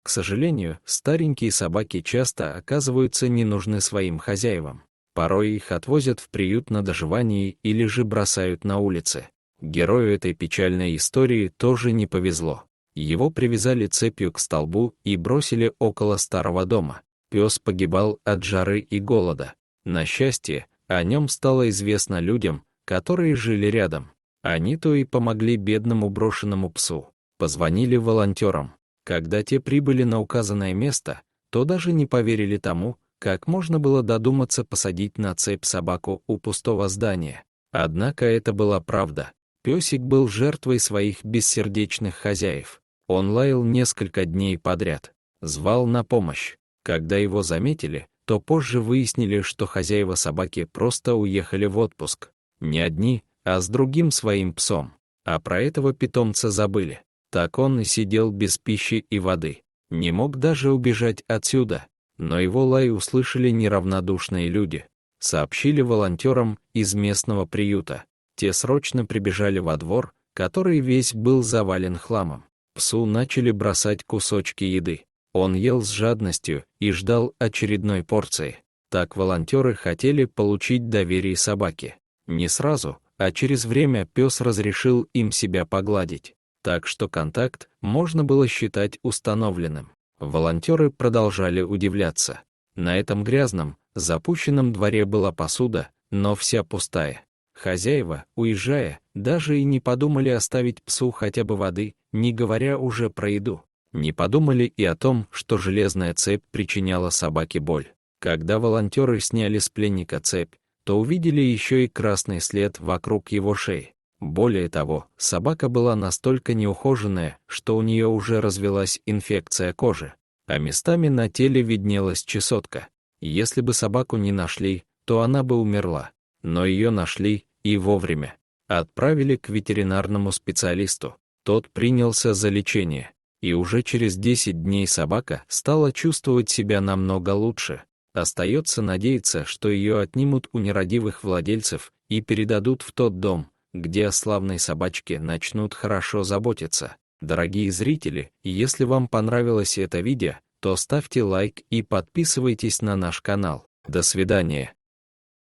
К сожалению, старенькие собаки часто оказываются не нужны своим хозяевам. Порой их отвозят в приют на доживание или же бросают на улице. Герою этой печальной истории тоже не повезло. Его привязали цепью к столбу и бросили около старого дома. Пес погибал от жары и голода. На счастье, о нем стало известно людям, которые жили рядом. Они-то и помогли бедному брошенному псу. Позвонили волонтерам. Когда те прибыли на указанное место, то даже не поверили тому, как можно было додуматься посадить на цепь собаку у пустого здания. Однако это была правда. Песик был жертвой своих бессердечных хозяев. Он лаял несколько дней подряд, звал на помощь. Когда его заметили, то позже выяснили, что хозяева собаки просто уехали в отпуск. Не одни, а с другим своим псом. А про этого питомца забыли. Так он и сидел без пищи и воды. Не мог даже убежать отсюда. Но его лай услышали неравнодушные люди. Сообщили волонтерам из местного приюта. Те срочно прибежали во двор, который весь был завален хламом. Псу начали бросать кусочки еды. Он ел с жадностью и ждал очередной порции. Так волонтеры хотели получить доверие собаки. Не сразу, а через время пес разрешил им себя погладить. Так что контакт можно было считать установленным. Волонтеры продолжали удивляться. На этом грязном, запущенном дворе была посуда, но вся пустая. Хозяева, уезжая, даже и не подумали оставить псу хотя бы воды, не говоря уже про еду. Не подумали и о том, что железная цепь причиняла собаке боль. Когда волонтеры сняли с пленника цепь, то увидели еще и красный след вокруг его шеи. Более того, собака была настолько неухоженная, что у нее уже развилась инфекция кожи, а местами на теле виднелась чесотка. Если бы собаку не нашли, то она бы умерла. Но ее нашли, и вовремя. Отправили к ветеринарному специалисту. Тот принялся за лечение. И уже через 10 дней собака стала чувствовать себя намного лучше. Остается надеяться, что ее отнимут у нерадивых владельцев и передадут в тот дом, где о славной собачке начнут хорошо заботиться. Дорогие зрители, если вам понравилось это видео, то ставьте лайк и подписывайтесь на наш канал. До свидания.